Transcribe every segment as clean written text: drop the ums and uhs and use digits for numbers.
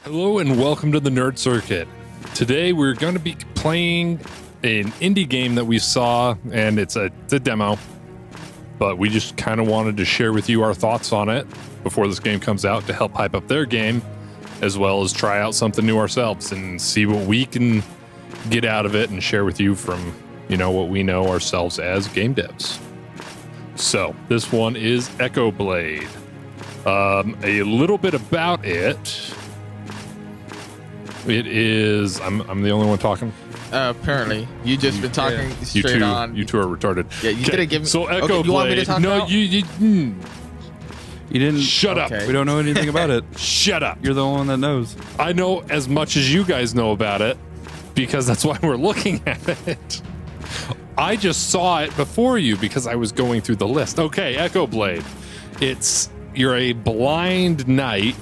Hello and welcome to the Nerd Circuit. Today we're going to be playing an indie game that we saw, and it's a demo, but we just kind of wanted to share with you our thoughts on it before this game comes out to help hype up their game, as well as try out something new ourselves and see what we can get out of it and share with you from, what we know ourselves as game devs. So this one is ECHOBLADE. A little bit about it. It is. I'm the only one talking. Apparently, you just been talking straight on. You two are retarded. Yeah, you could have given. So ECHOBLADE. Okay, you want me to talk no, about? you didn't. Shut up. We don't know anything about it. Shut up. You're the only one that knows. I know as much as you guys know about it because that's why we're looking at it. I just saw it before you because I was going through the list. Okay, ECHOBLADE. You're a blind knight.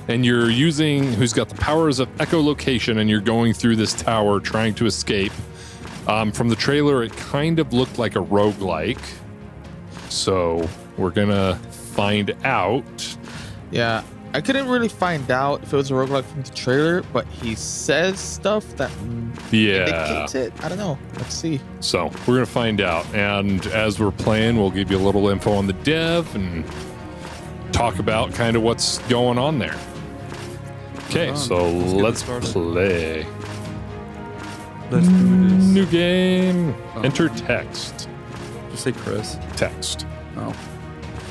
And you're who's got the powers of echolocation, and you're going through this tower trying to escape. From the trailer, it kind of looked like a roguelike. So we're gonna find out. Yeah, I couldn't really find out if it was a roguelike from the trailer, but he says stuff that indicates it. I don't know. Let's see. So we're gonna find out. And as we're playing, we'll give you a little info on the dev and talk about kind of what's going on there. Okay, so let's play. Let's do this. New game. Oh. Enter text. Just say Chris. Text. Oh.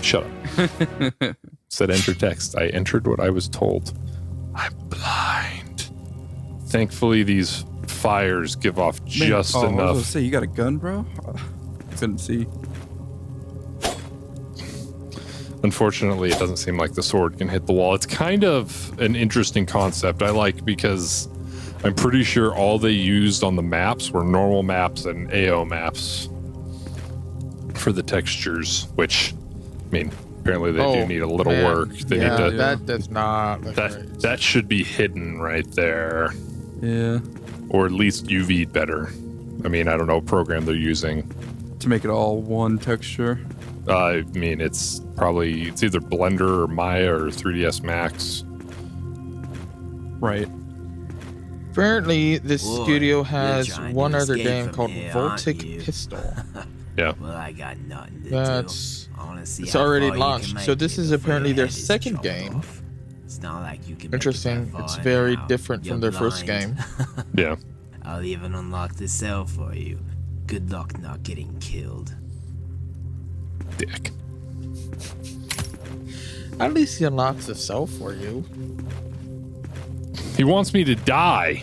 Shut up. Said enter text. I entered what I was told. I'm blind. Thankfully, these fires give off just I was enough. gonna say, you got a gun, bro? I couldn't see. Unfortunately, it doesn't seem like the sword can hit the wall. It's kind of an interesting concept I like because I'm pretty sure all they used on the maps were normal maps and AO maps for the textures, which, apparently they do need a little work. They need to. That does not look right. That should be hidden right there. Yeah. Or at least UV'd better. I don't know what program they're using. To make it all one texture. It's either Blender or Maya or 3ds Max. Right. Apparently, this studio has one other game called Voltic Pistol. Yeah. Well, I got nothing to That's do. it's already launched. So this is apparently their second game. It's not like you can. Interesting. It's very different from their first game. Yeah. I'll even unlock the cell for you. Good luck not getting killed. Dick. At least he unlocks the cell for you. He wants me to die.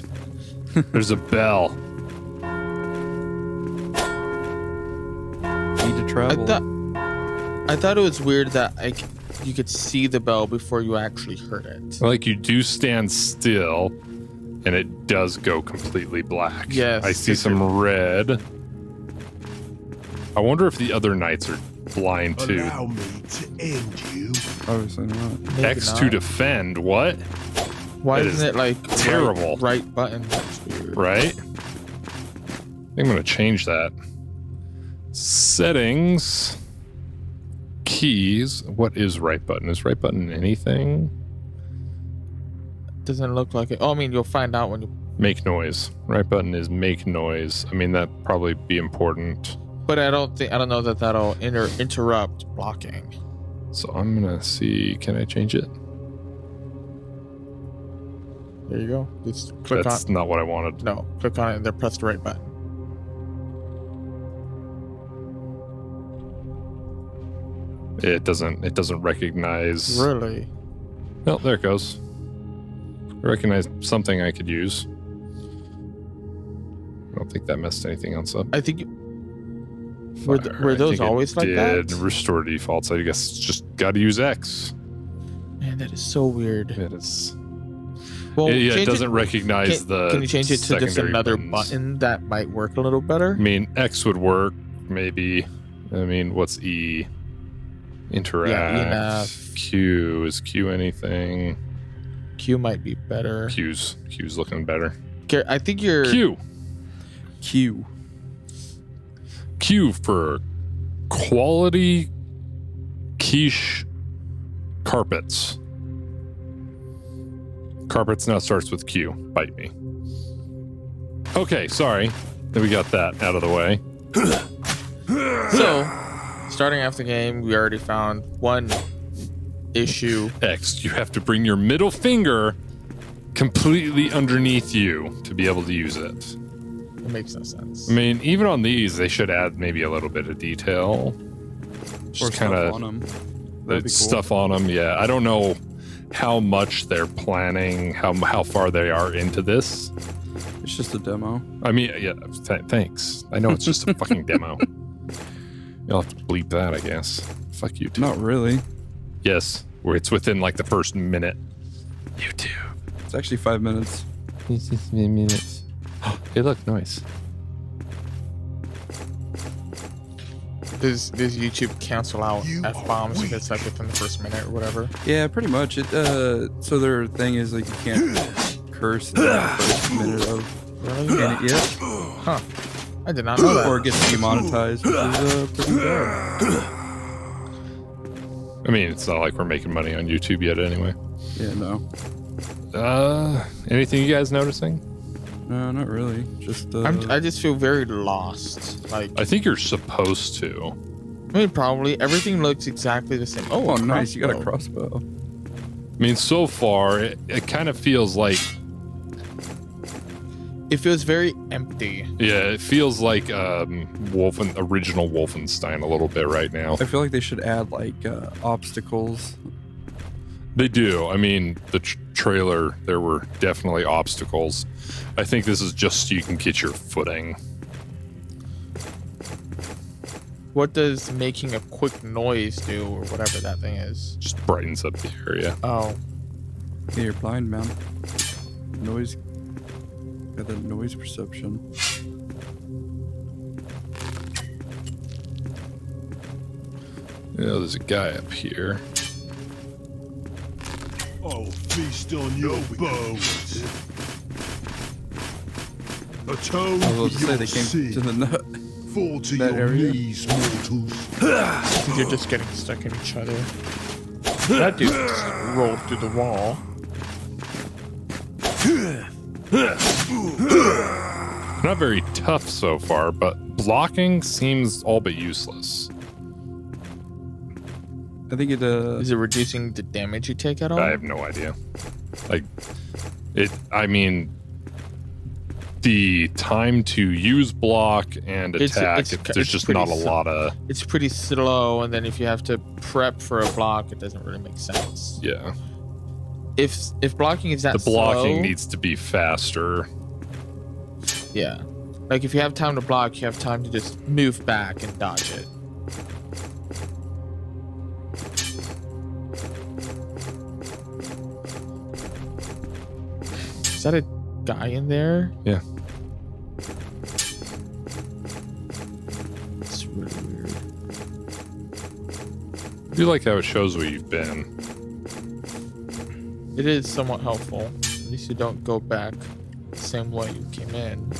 There's a bell. Need to travel. I thought it was weird that you could see the bell before you actually heard it. Like you do stand still, and it does go completely black. Yes. I see some red. I wonder if the other knights are blind too. Allow me to end you. Obviously not. Maybe X not. to defend. What? Why That isn't is it like terrible. right button? That's weird. Right? I think I'm going to change that. Settings. Keys. What is right button? Is right button anything? Doesn't look like it. Oh, you'll find out when you. Make noise. Right button is make noise. That'd probably be important. But I don't know that that'll interrupt blocking. So I'm going to see. Can I change it? There you go. Just click That's on. not what I wanted. No, click on it and then press the right button. It doesn't recognize. Really? Oh, there it goes. I recognize something I could use. I don't think that messed anything else up. I think. Were those always like that? Restore defaults. I guess it's just got to use X. Man, that is so weird. It is. Well, it doesn't recognize the. Can you change it to just secondary another buttons. button that might work a little better? X would work, maybe. What's E? Interact. Yeah, enough. Q. Is Q anything? Q might be better. Q's looking better. I think you're. Q. Q for quality quiche carpets. Carpets now starts with Q. Bite me. Okay, sorry. Then we got that out of the way. So, starting off the game, we already found one issue. X, you have to bring your middle finger completely underneath you to be able to use it. It makes no sense. I mean, even on these, they should add maybe a little bit of detail. Just kind on of them. stuff on them. Yeah, I don't know how much they're planning, how far they are into this. It's just a demo. I mean, yeah, thanks. I know it's just a fucking demo. You'll have to bleep that, I guess. Fuck you too. Not really. Yes, where it's within like the first minute. You too. It's actually 5 minutes. Minutes. Hey, look, nice. Does YouTube cancel out F-bombs if it's like within the first minute or whatever? Yeah, pretty much. It. So their thing is like you can't curse in the first minute of Really? any yet, Huh. I did not know that. or it gets demonetized, which is pretty bad. I mean, it's not like we're making money on YouTube yet anyway. Yeah, no. Anything you guys noticing? No, not really. Just I just feel very lost. Like, I think you're supposed to. I mean, probably everything looks exactly the same. oh, nice. You got a crossbow. crossbow. I mean, so far, it kind of feels like, It feels very empty. yeah, it feels like original Wolfenstein a little bit right now. I feel like they should add like obstacles. They do. I mean, the trailer, there were definitely obstacles. I think this is just so you can get your footing. What does making a quick noise do, or whatever that thing is? Just brightens up the area. Oh, Yeah, you're blind, man. Noise. Got that noise perception. Yeah, there's a guy up here. I'll feast on your bones. A toad I was about to say you'll they came see. to the nut. Fall to that your area. knees, mortals. you're just getting stuck in each other. That dude just rolled through the wall. Not very tough so far, but blocking seems all but useless. I think it Is it reducing the damage you take at all? I have no idea. Like, I mean, the time to use block and attack, there's just not a lot of... It's pretty slow, and then if you have to prep for a block, it doesn't really make sense. Yeah. If blocking is that The blocking slow, needs to be faster. yeah. Like if you have time to block, you have time to just move back and dodge it. Is that a guy in there? Yeah. It's really weird. I do like how it shows where you've been. It is somewhat helpful. At least you don't go back the same way you came in.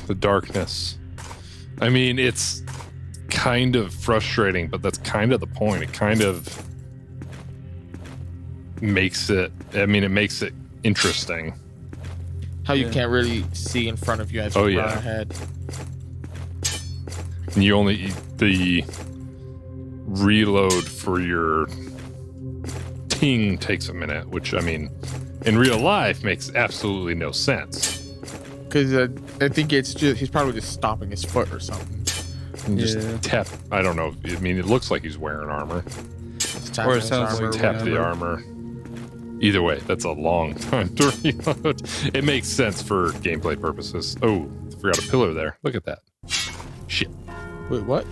The darkness. I mean, it's kind of frustrating, but that's kind of the point. It kind of makes it, I mean, it makes it interesting. How you Yeah. can't really see in front of you as you run yeah. ahead. And you only, the reload for your ting takes a minute, which, I mean, in real life makes absolutely no sense. Because I think it's just he's probably just stopping his foot or something. And just Yeah. tap, I don't know. I mean, it looks like he's wearing armor. Just Or tapping it his sounds armor like or Tap whatever. the armor. Either way, that's a long time to reload. It makes sense for gameplay purposes. Oh, forgot a pillar there. Look at that. Shit, Wait, what?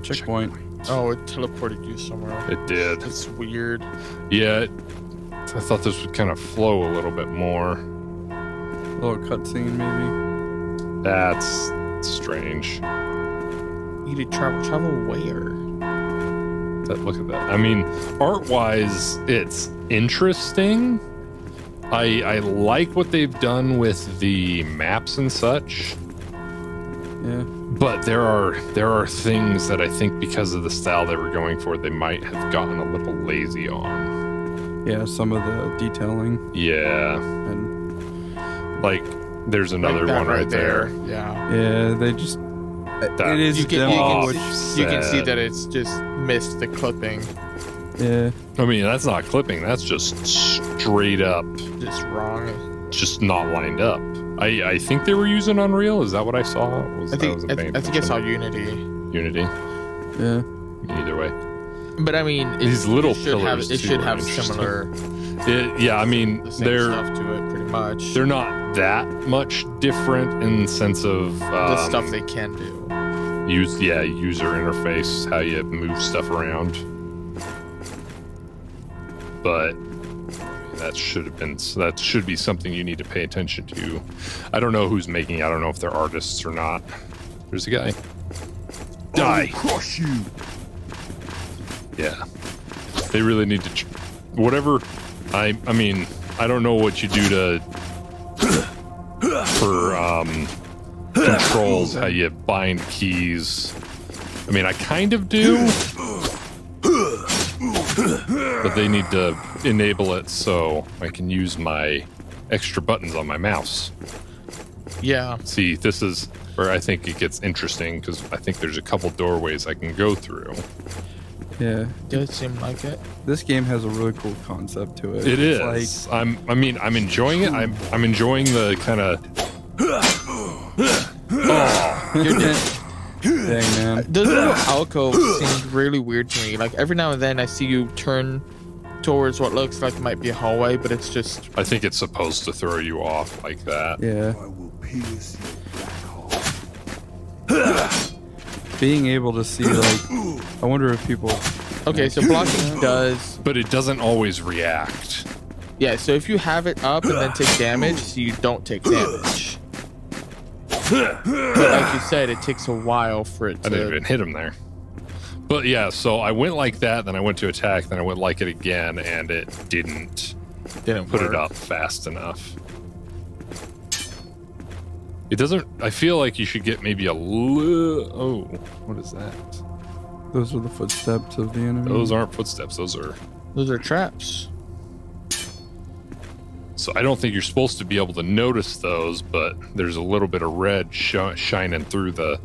checkpoint. Oh, it teleported you somewhere. it did. That's weird. Yeah, I thought this would kind of flow a little bit more. A little cutscene, maybe. That's strange. You need to travel where? Look at that. I mean, art-wise, it's interesting. I like what they've done with the maps and such. Yeah. But there are things that I think because of the style they were going for, they might have gotten a little lazy on. Yeah, some of the detailing Yeah. and Like, there's another that one right there. Yeah. yeah, they just That it is You a can, demo, you, which you can see sad. that it's just missed the clipping. yeah. I mean, that's not clipping. That's just straight up, Just wrong. just not lined up. I think they were using Unreal. Is that what I saw? I think I saw Unity. Unity. Yeah. Either way. But I mean, These little it should have, pillars, it too, should are have interesting. similar, Yeah, I mean, the same they're stuff to it, pretty much. they're not that much different in the sense of The stuff they can do. user interface, how you move stuff around. But that should be something you need to pay attention to. I don't know who's making it. I don't know if they're artists or not. There's a guy. Die. I'll crush you. Yeah. They really need to whatever. I mean, I don't know what you do to for controls, how you bind keys. I mean, I kind of do. But they need to enable it so I can use my extra buttons on my mouse. Yeah. See, this is where I think it gets interesting because I think there's a couple doorways I can go through. Yeah. Does seem like it. This game has a really cool concept to it. It It's is. I'm enjoying it. I'm enjoying the kind of. You're dead. Dang, man. Those little alcoves seemed really weird to me. Like every now and then I see you turn towards what looks like it might be a hallway, but it's just I think it's supposed to throw you off like that. Yeah. I will pierce your black heart. Being able to see, like, I wonder if people. okay. So blocking does, But it doesn't always react. yeah. So if you have it up and then take damage, so you don't take damage. But like you said, it takes a while for it I didn't to. even hit him there. But yeah, so I went like that, then I went to attack, then I went like it again, and it didn't Didn't put work. it up fast enough. It doesn't. I feel like you should get maybe a little. Oh, what is that? Those are the footsteps of the enemy. Those aren't footsteps. Those are. Those are traps. So I don't think you're supposed to be able to notice those, but there's a little bit of red shining through the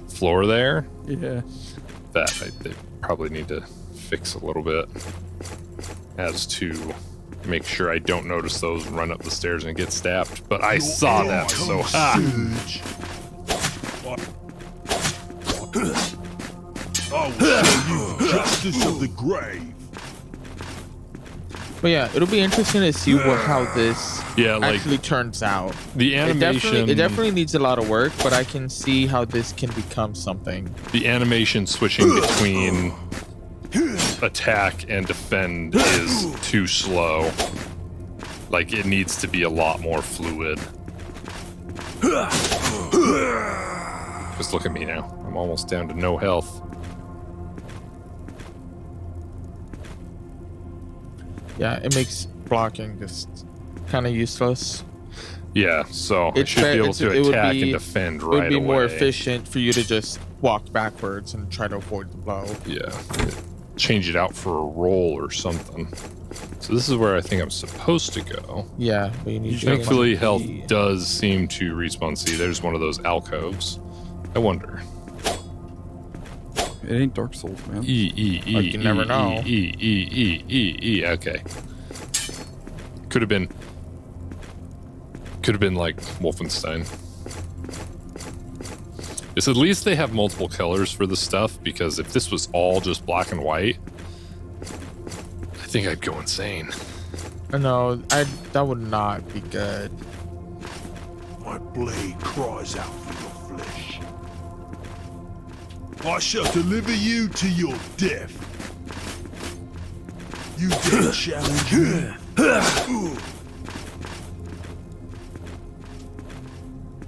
floor there. Yeah. That they probably need to fix a little bit as to make sure I don't notice those and run up the stairs and get stabbed. But I saw that, so ha! Surge. I will show you justice of the grave. But yeah, it'll be interesting to see how this Yeah, like actually turns out. the animation. It definitely needs a lot of work, but I can see how this can become something. The animation switching between attack and defend is too slow. Like, it needs to be a lot more fluid. Just look at me now. I'm almost down to no health. Yeah, it makes blocking just kind of useless. Yeah, so I It's should be able to it would attack be- and defend It right would be away. more efficient for you to just walk backwards and try to avoid the blow. Yeah. Change it out for a roll or something. So this is where I think I'm supposed to go. Yeah, but you need to Thankfully, health does seem to respawn. See, there's one of those alcoves. I wonder. It ain't Dark Souls, man. Like, you never know. Okay. Could have been like Wolfenstein. It's at least they have multiple colors for the stuff, because if this was all just black and white, I think I'd go insane. No, that would not be good. My blade cries out for your flesh. I shall deliver you to your death. You dare challenge me?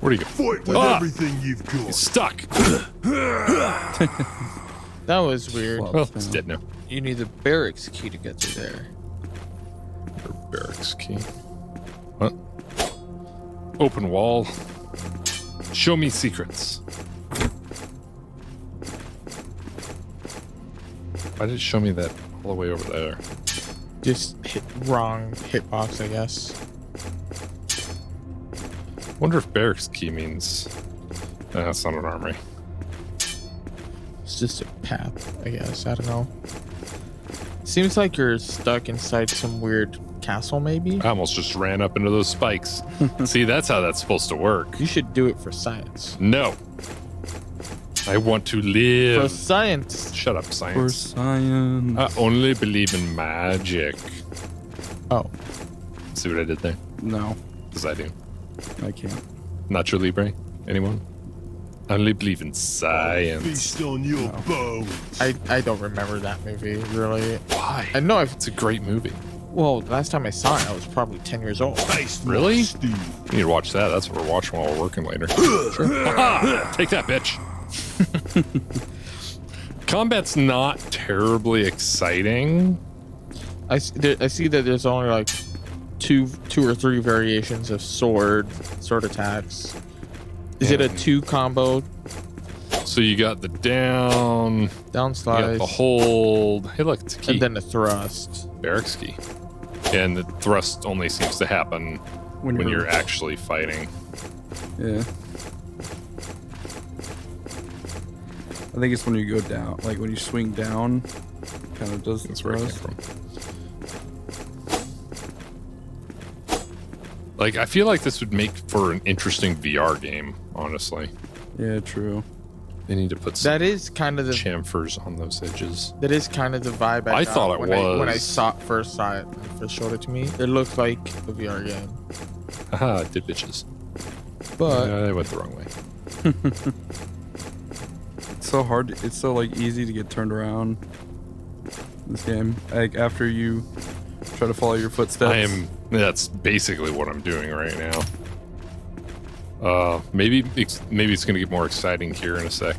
Where'd he go? Fight with Ah! everything you've He's got. stuck. That was weird. Well, Well, it's dead now. You need the barracks key to get through there. Barracks key. What? Open wall. Show me secrets. Why did it show me that all the way over there? Just wrong hitbox, I guess. Wonder if barracks key means... That's not an armory. It's just a path, I guess. I don't know. Seems like you're stuck inside some weird castle, maybe? I almost just ran up into those spikes. See, that's how that's supposed to work. You should do it for science. No. I want to live. For science. Shut up, For science. science. I only believe in magic. Oh. See what I did there? No, Because I do. I can't. Nacho Libre? Anyone? I only believe in science. Feast on your bones. I don't remember that movie, really. Why? I know It's a great movie. well, last time I saw it, I was probably 10 years old. Taste my Really? stew. You need to watch that. That's what we're watching while we're working later. Ha-ha! Take that, bitch. Combat's not terribly exciting. I see that there's only like two or three variations of sword attacks. Is it a 2 combo? So you got the down, Down you got slice, the hold. Hey, look, it's a key. and then the thrust. Barracks key. And the thrust only seems to happen when you're actually fighting. Yeah. I think it's when you go down, like when you swing down, kind of does the That's where it came thrust. from. Like, I feel like this would make for an interesting VR game, honestly. Yeah, true. They need to put some That is kind of the chamfers on those edges. vibe I got thought it when when I was. first saw it, when it first showed it to me. It looked like a VR game, Haha, did bitches. but I went the wrong way. It's so hard. It's so like easy to get turned around. This game, like after you try to follow your footsteps. That's basically what I'm doing right now. Maybe it's going to get more exciting here in a sec.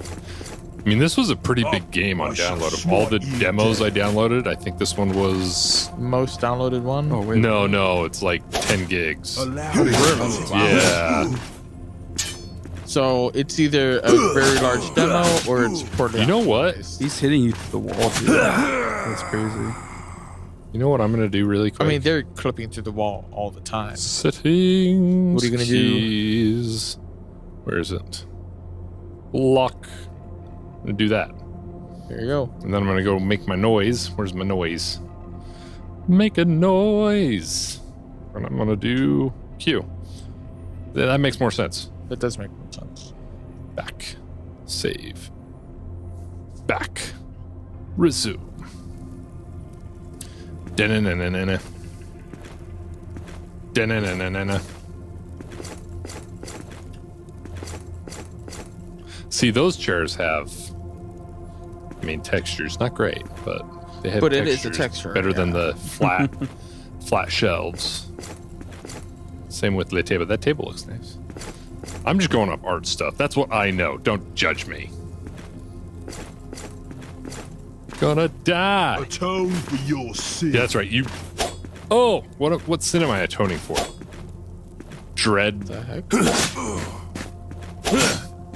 I mean, this was a pretty big game on download. Of all the demos I downloaded, I think this one was... most downloaded one. Oh wait. No, it's like 10 gigs. Allow Yeah. So it's either a very large demo or it's poorly. You know what? optimized. He's hitting you through the wall, dude. That's crazy. You know what I'm going to do really quick? I mean, they're clipping through the wall all the time. Settings. What are you gonna do? Keys. Where is it? Lock. I'm going to do that. There you go. And then I'm going to go make my noise. Where's my noise? Make a noise. And I'm going to do Q. That makes more sense. That does make sense. Back. Save. Back. Resume. Da-na-na-na-na-na. Da-na-na-na-na-na. See, those chairs have, I mean, textures. Not great, but they have But it textures is a texture, better than yeah. the flat shelves. Same with the table. That table looks nice. I'm just going off art stuff. That's what I know. Don't judge me. Gonna die. atone for your sin. Yeah, that's right. You. Oh, what sin am I atoning for? Dread. The heck?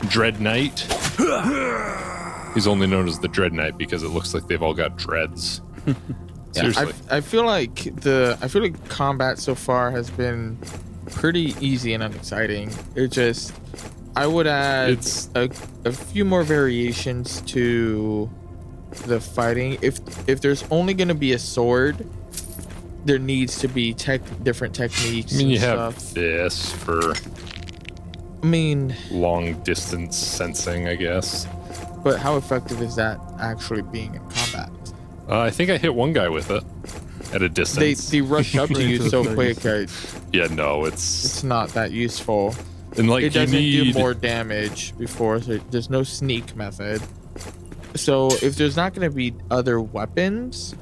Dread Knight. He's only known as the Dread Knight because it looks like they've all got dreads. Yeah, Seriously. I feel like combat so far has been pretty easy and unexciting. It just, I would add It's- a few more variations to the fighting. If there's only going to be a sword, there needs to be different techniques. I mean, and you have stuff. this for I mean, long distance sensing, I guess. but how effective is that actually being in combat? I think I hit one guy with it at a distance. They rush up to you so quick. Yeah, no, it's It's not that useful. and like It you doesn't need do more damage before, so there's no sneak method. So if there's not going to be other weapons,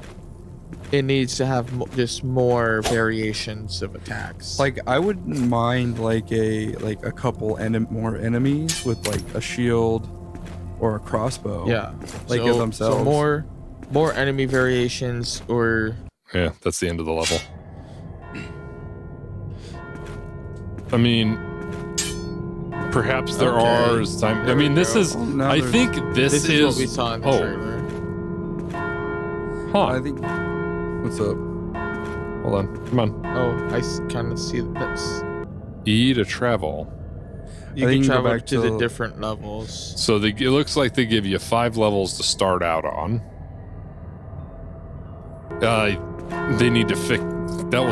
it needs to have just more variations of attacks. Like I wouldn't mind like a couple more enemies with like a shield or a crossbow. yeah, like so, of themselves. So more enemy variations, or Yeah, that's the end of the level. I mean, perhaps there Okay. are time. I There mean, we this go. is. Oh, now I there's- think this This is what we saw in the trailer. Huh. I think. What's up? Hold on. Come on. Oh, I kind of see this. E to travel. You I can think you go travel back to the to- different levels. So it looks like they give you 5 levels to start out on. They need to fix. That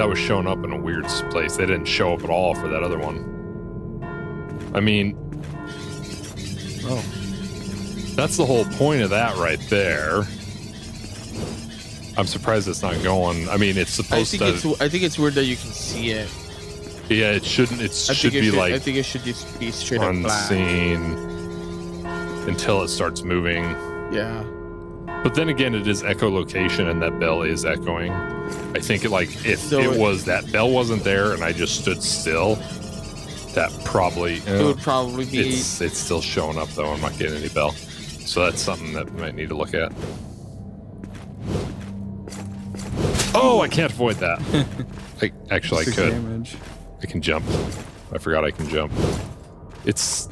was showing up in a weird place. They didn't show up at all for that other one. I mean, Oh, that's the whole point of that right there. I'm surprised it's not going. I mean, it's I supposed think I think it's weird that you can see it. Yeah, it shouldn't. It should be I like think it should just be straight up black. unseen until it starts moving. Yeah. But then again, it is echolocation, and that bell is echoing. I think if So it was that bell wasn't there and I just stood still, that probably It would probably be. it's still showing up though. I'm not getting any bell, so that's something that we might need to look at. Oh, I can't avoid that. I actually I 6 could. damage. I can jump. I forgot I can jump. It's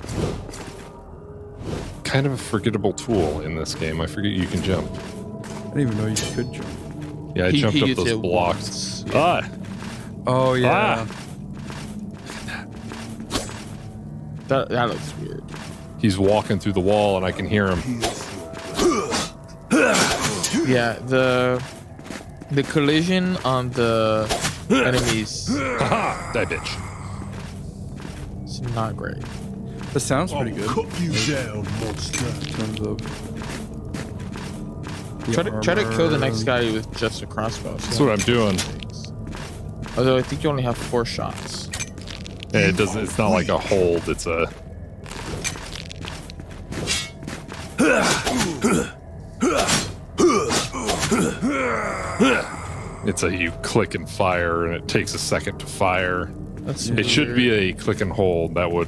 kind of a forgettable tool in this game. I forget you can jump. I didn't even know you could jump. Yeah, I He- jumped he up gets those it blocks. once. Ah, Oh yeah. That looks weird. he's walking through the wall and I can hear him. Yeah, the collision on the enemies Haha, that bitch. is not great. That sounds pretty good Cut you down, monster. in terms of. Try to kill the next armor. guy with just a crossbow. That's what I'm doing. Although I think you only have 4 shots. And it doesn't. It's not like a hold. It's a. It's a you click and fire, and it takes a second to fire. That's It should be a click and hold. That would.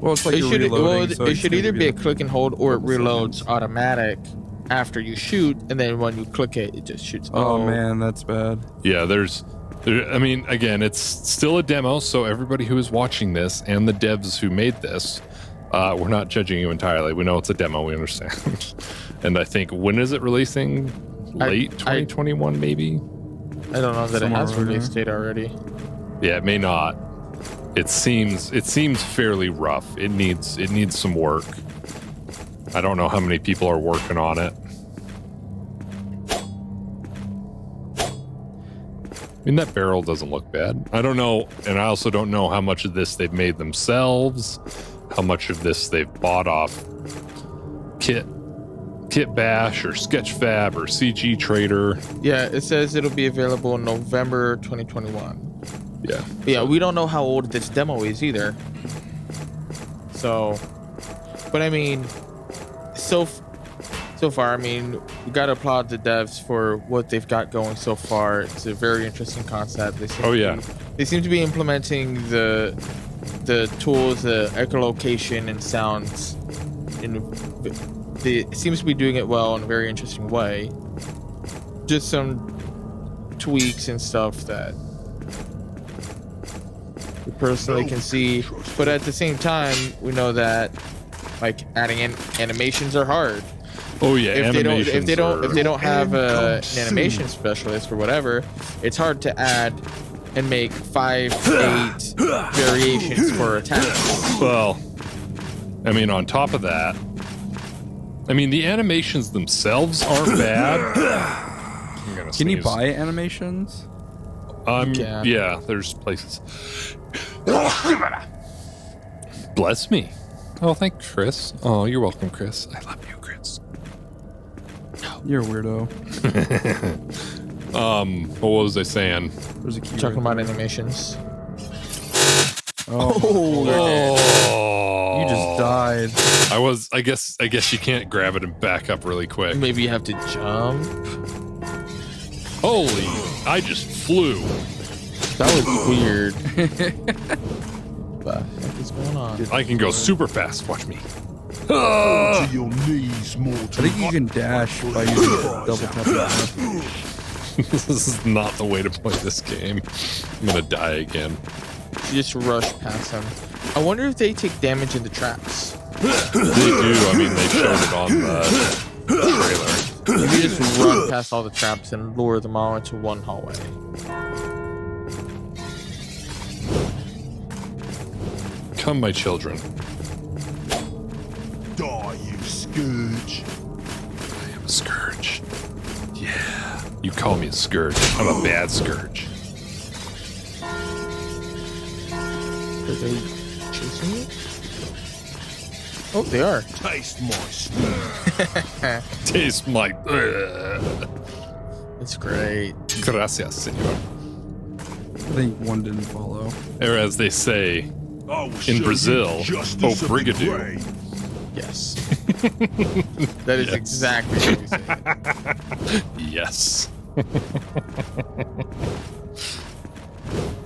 Well, it's like It you're should, reloading, so it it's should gonna either give be you a click and hold or it couple reloads seconds. automatic after you shoot, and then when you click it, it just shoots. Oh man, that's bad. Yeah, I mean, again, it's still a demo, so everybody who is watching this and the devs who made this, we're not judging you entirely. We know it's a demo, we understand. And I think, when is it releasing? Late 2021, maybe? I don't know that it Somewhere has around release there. date already. Yeah, it may not. It seems fairly rough. It needs some work. I don't know how many people are working on it. I mean, that barrel doesn't look bad. I don't know, and I also don't know how much of this they've made themselves, how much of this they've bought off Kit Bash or Sketchfab or CG Trader. Yeah, it says it'll be available in November 2021. Yeah. But yeah, we don't know how old this demo is either. So, but I mean, so far, I mean, we gotta applaud the devs for what they've got going so far. It's a very interesting concept. They seem to be implementing the tools, the echolocation and sounds, it seems to be doing it well in a very interesting way. Just some tweaks and stuff that we personally can see, but at the same time, we know that like adding in animations are hard. Oh yeah, If they don't have an soon. animation specialist or whatever, it's hard to add and make 5, 8 variations for attacks. Well, I mean, on top of that, I mean, the animations themselves aren't bad. I'm gonna Can you sneeze. buy animations? You can. Yeah, there's places. Bless me. Oh, thanks, Chris. Oh, you're welcome, Chris. I love you, Chris. You're a weirdo. What was I saying? There's a key. Talking right about animations. there. Oh, Oh, you just died. I guess you can't grab it and back up really quick. Maybe you have to jump. Holy, I just flew. That was weird. What the heck is going on? I can go super fast. Watch me. To your knees, mortal. I think you can dash by using double tap. This is not the way to play this game. I'm gonna die again. You just rush past them. I wonder if they take damage in the traps. They do. I mean, they showed it on the trailer. If you just run past all the traps and lure them all into one hallway. Come, my children. Die, you scourge. I am a scourge. Yeah. You call me a scourge. I'm a bad scourge. Are they chasing you? Oh, they are. Taste my spur. Taste my... It's great. Gracias, senor. I think one didn't follow. Or as they say I will show in you Brazil, justice oh, of the brigadier. grey. Yes. That is exactly what we say. Yes.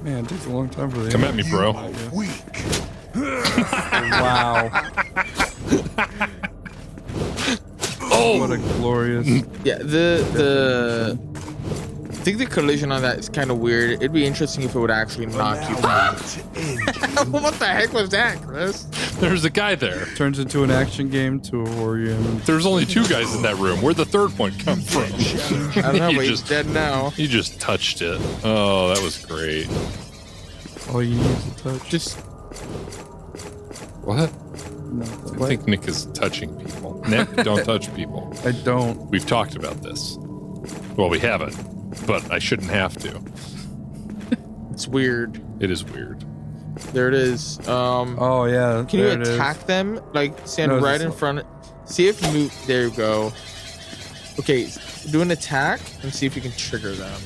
Man, it takes a long time for the Come at me, You bro. are weak. Wow. Oh! What a glorious. Yeah, I think the collision on that is kind of weird. It'd be interesting if it would actually knock you Allow back. me to end you. What the heck was that, Chris? There's a guy there. Turns into an action game to a horror game. There's only two guys in that room. Where'd the third one come from? I don't know, He but he's just- dead now. He just touched it. Oh, that was great. All you need is a touch. Just What? Nothing. I think Nick is touching people. Nick, don't touch people. I don't. We've talked about this. Well, we haven't, but I shouldn't have to. it's weird. It is weird. There it is. Oh yeah. Can you there it is. attack them? Like stand No, it's right just- in front. See if you move. There you go. Okay, do an attack and see if you can trigger them.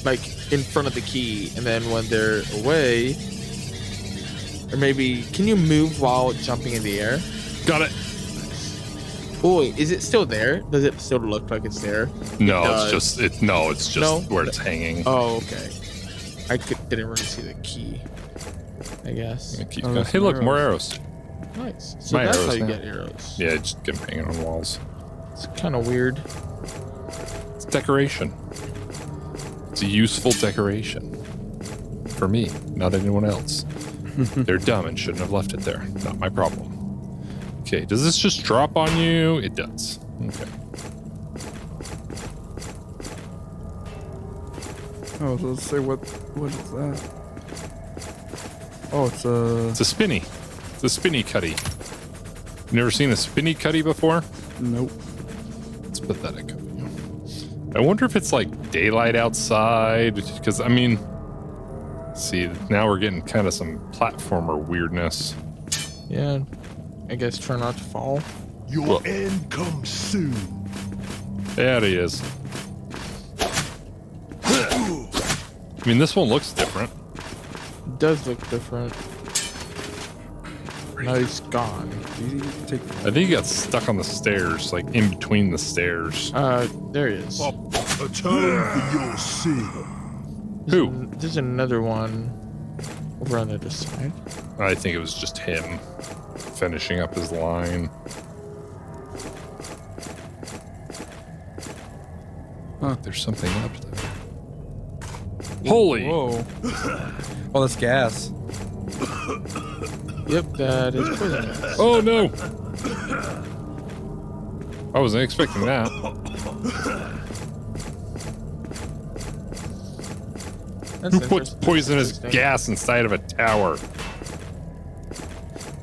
Like in front of the key, and then when they're away, or maybe can you move while jumping in the air? Got it. Oh, wait, is it still there? Does it still look like it's there? No, does. it's just No? where it's hanging. Oh, okay. Didn't really see the key. I guess. It keeps Oh, going. there's Hey, look, some more arrows. Nice. So My that's arrows how you now. get arrows. Yeah, just get them hanging on walls. It's kind of weird. It's decoration. It's a useful decoration. For me, not anyone else. They're dumb and shouldn't have left it there. Not my problem. Okay, does this just drop on you? It does. Okay. Oh, so let's say what is that? Oh, it's a It's a spinny. It's a spinny cutty. You never seen a spinny cutty before? nope. It's pathetic of you. I wonder if it's like daylight outside, because I mean, see, now we're getting kind of some platformer weirdness. Yeah. I guess try not to fall. Your Well- end comes soon. There he is. I mean, this one looks different. It does look different. Now he's gone. You take I think he got stuck on the stairs, like in between the stairs. There he is. Atone for your sin. Who? There's another one over on the other side. I think it was just him finishing up his line. Huh. There's something up there. Holy! Whoa. Oh, that's gas. Yep, that is poisonous. Oh no! I wasn't expecting that. That's Who puts interesting. poisonous Interesting. gas inside of a tower?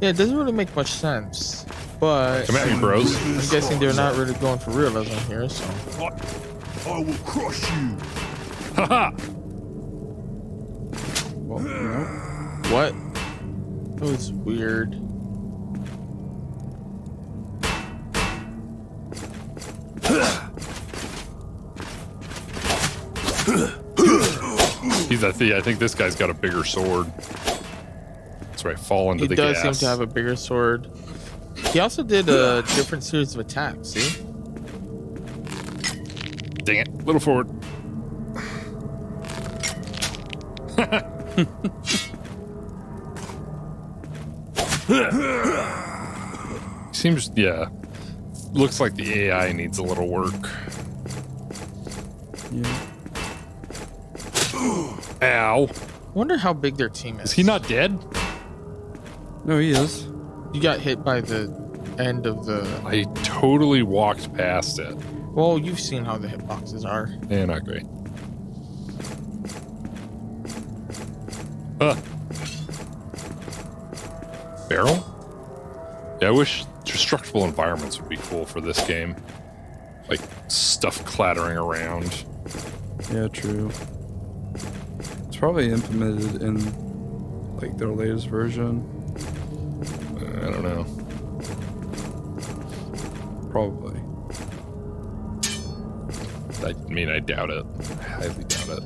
Yeah, it doesn't really make much sense. But Come at me, bros. I'm guessing they're not really going for realism here, so. I will crush you. Haha! Well, no. What? That was weird. I think this guy's got a bigger sword. That's right, fall into He the does gas. seem to have a bigger sword. He also did a different series of attacks, see? Dang it, a little forward. Seems, yeah. Looks like the AI needs a little work. Yeah. Ow. Wonder how big their team is. Is he not dead? No, he is. You got hit by the end of the. I totally walked past it. Well, you've seen how the hitboxes are. Yeah, not great. Barrel? Yeah, I wish destructible environments would be cool for this game. Like stuff clattering around. Yeah, true. It's probably implemented in like their latest version. I don't know. Probably. I mean, I doubt it. I highly doubt it.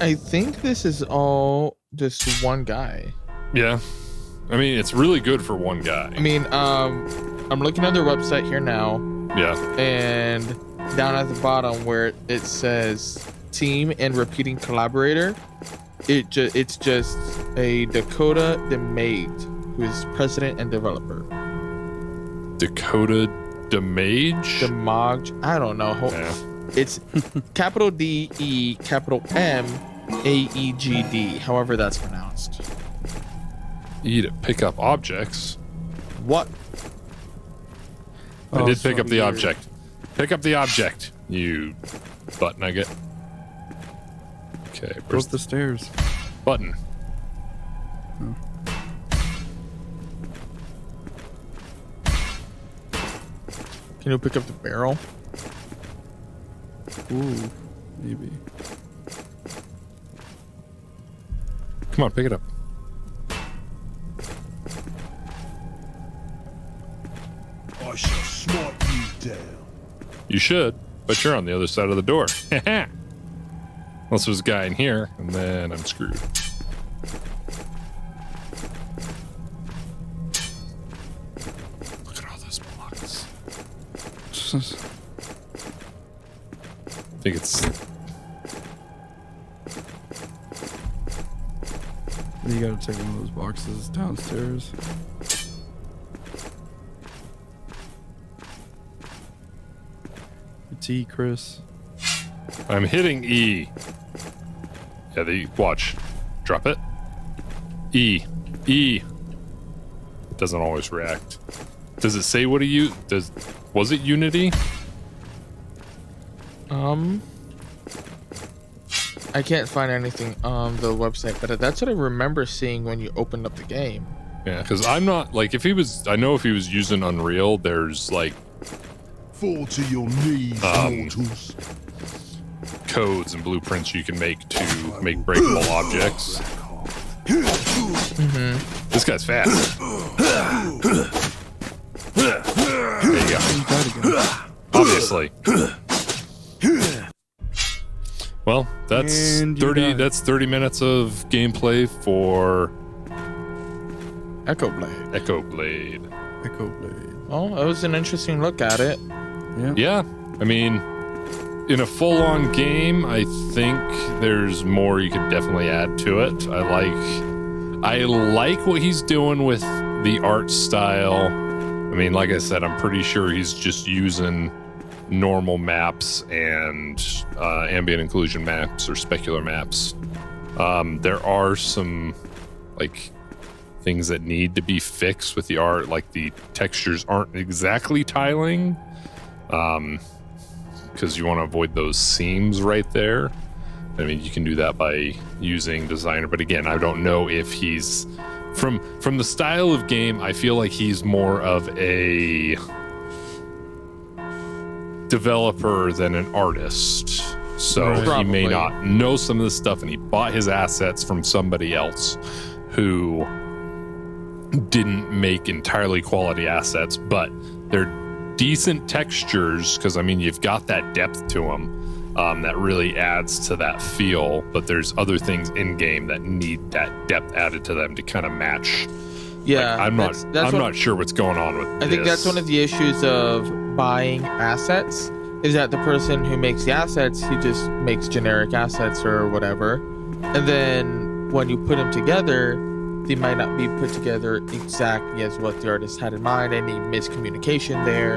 I think this is all just one guy. Yeah. I mean, it's really good for one guy. I mean, I'm looking at their website here now, Yeah. and down at the bottom where it says team and repeating collaborator, it's just a Dakota DeMade, who is president and developer. Dakota DeMage? Demage, I don't know. Yeah. It's capital D-E, capital M-A-E-G-D, however that's pronounced. E to pick up objects. What? I Oh, did so pick up the weird. object. Pick up the object, you butt nugget. Okay, Go where's up the stairs. button? Can you pick up the barrel? Ooh, maybe. Come on, pick it up. I shall smite you down. You should, but you're on the other side of the door. Unless there's a guy in here, and then I'm screwed. Look at all those blocks. I think it's... You gotta take one of those boxes downstairs. It's E, Chris. I'm hitting E. Yeah, watch. Drop it. E. E. It doesn't always react. Does it say what do you... Was it Unity? I can't find anything on the website, but that's what I remember seeing when you opened up the game. Yeah, because I'm not... Like, if he was... I know if he was using Unreal, there's, like, Fall to your knees, mortals. codes and blueprints you can make to make breakable objects. This guy's fast. There you go. Obviously. Well, that's And you 30. died. That's 30 minutes of gameplay for ECHOBLADE. ECHOBLADE. ECHOBLADE. Oh, it was an interesting look at it. Yeah. Yeah, I mean, in a full-on game, I think there's more you could definitely add to it. I like what he's doing with the art style. I mean, like I said, I'm pretty sure he's just using normal maps and ambient occlusion maps or specular maps. There are some like things that need to be fixed with the art, like the textures aren't exactly tiling, because you want to avoid those seams right there. I mean, you can do that by using Designer, but again, I don't know if he's from the style of game. I feel like he's more of a developer than an artist, so Right. he may Probably. not know some of this stuff, and he bought his assets from somebody else who didn't make entirely quality assets, but they're decent textures, because I mean, you've got that depth to them. That really adds to that feel, but there's other things in game that need that depth added to them to kind of match. Yeah, I'm not that's what- not sure what's going on with I think that's this. one of the issues of buying assets, is that the person who makes the assets, he just makes generic assets or whatever, and then when you put them together, they might not be put together exactly as what the artist had in mind. Any miscommunication there,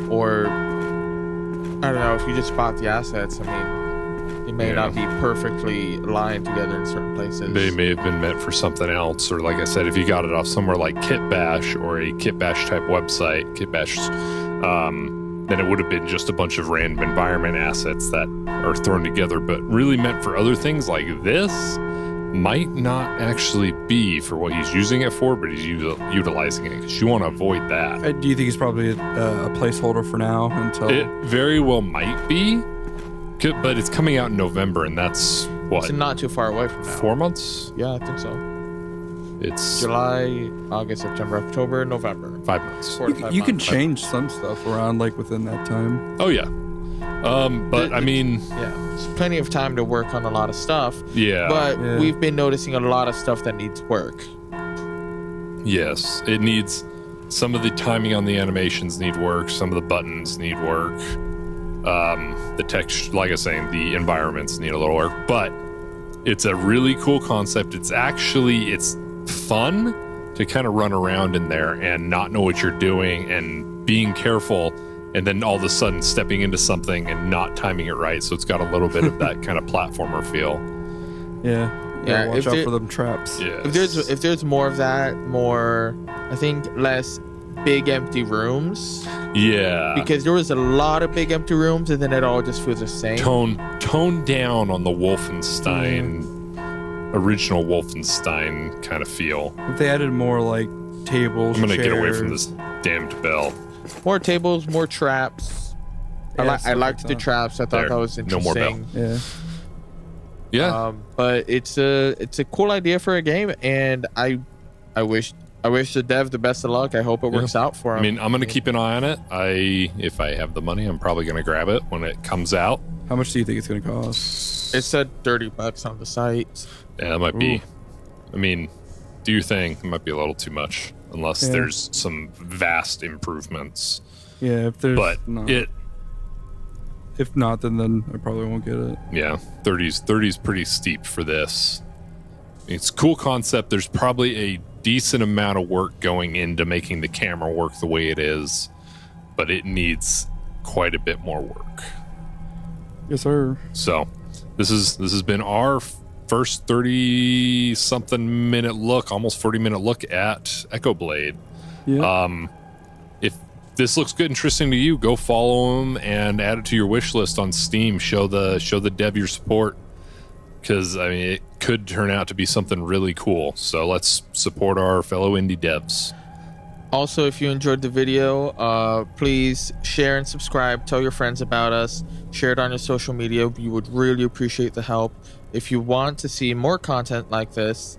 or I don't know, if you just bought the assets, I mean, They may Yeah. not be perfectly aligned together in certain places. They may have been meant for something else, or like I said, if you got it off somewhere like Kitbash or a Kitbash type website, Kitbash, then it would have been just a bunch of random environment assets that are thrown together, but really meant for other things like this might not actually be for what he's using it for, but he's utilizing it because you want to avoid that. Do you think it's probably a placeholder for now until? It very well might be, but it's coming out in November, and that's what, It's not too far away from now. 4 months? Yeah, I think so. It's July, August, September, October, November. 5 months. 4 to 5 You can months. change some stuff around like within that time. Oh yeah, but I mean, Yeah, there's plenty of time to work on a lot of stuff. yeah, But Yeah. we've been noticing a lot of stuff that needs work. yes, it needs some of the timing on the animations need work, some of the buttons need work, the text, like I was saying, the environments need a little work, but it's a really cool concept. It's fun to kind of run around in there and not know what you're doing and being careful, and then all of a sudden stepping into something and not timing it right. So it's got a little bit of that kind of platformer feel. Yeah. Yeah, Watch if out there- for them traps. Yeah. If there's more of that, I think less big empty rooms, Yeah. because there was a lot of big empty rooms and then it all just feels the same. Tone down on the Wolfenstein, original Wolfenstein kind of feel. If they added more like tables, I'm gonna get away chairs. from this damned bell. More tables, more traps. Yeah, I stuff liked like the that. traps. I thought There. that was No more bell. interesting. Yeah. Yeah. But it's a cool idea for a game, and I wish the dev the best of luck. I hope it works out for him. I mean, I'm gonna keep an eye on it. If I have the money, I'm probably gonna grab it when it comes out. How much do you think it's gonna cost? it said $30 on the site. Yeah, that might be. Ooh. I mean, do your thing. It might be a little too much unless Yeah. there's some vast improvements. Yeah, if there's But not, if if not, then I probably won't get it. yeah, 30's pretty steep for this. It's a cool concept. There's probably a decent amount of work going into making the camera work the way it is, but it needs quite a bit more work. Yes, sir. So this has been our first 30 something minute look, almost 40-minute look at ECHOBLADE. Yeah. If this looks good, interesting to you, go follow them and add it to your wish list on Steam. Show the dev your support, because I mean it could turn out to be something really cool. So let's support our fellow indie devs. Also, if you enjoyed the video, please share and subscribe. Tell your friends about us. Share it on your social media. We would really appreciate the help. If you want to see more content like this,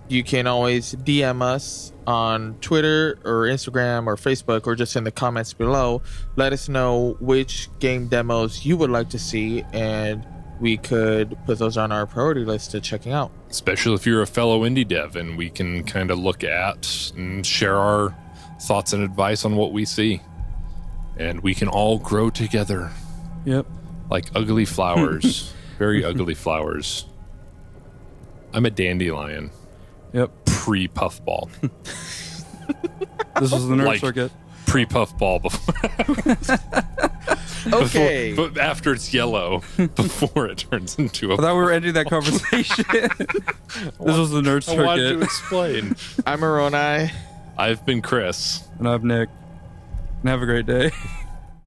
you can always DM us on Twitter or Instagram or Facebook, or just in the comments below. Let us know which game demos you would like to see, and we could put those on our priority list to checking out. Especially if you're a fellow indie dev, and we can kind of look at and share our thoughts and advice on what we see, and we can all grow together Yep. like ugly flowers. Very ugly flowers. I'm a dandelion Yep. pre-puffball. This was the nerd Like- circuit. Pre-puffball before, Okay. but after it's yellow, before it turns into I a. thought we were ending that conversation. This was the nerd I wanted to circuit, explain. I'm Moroni. I've been Chris. and I'm Nick. And have a great day.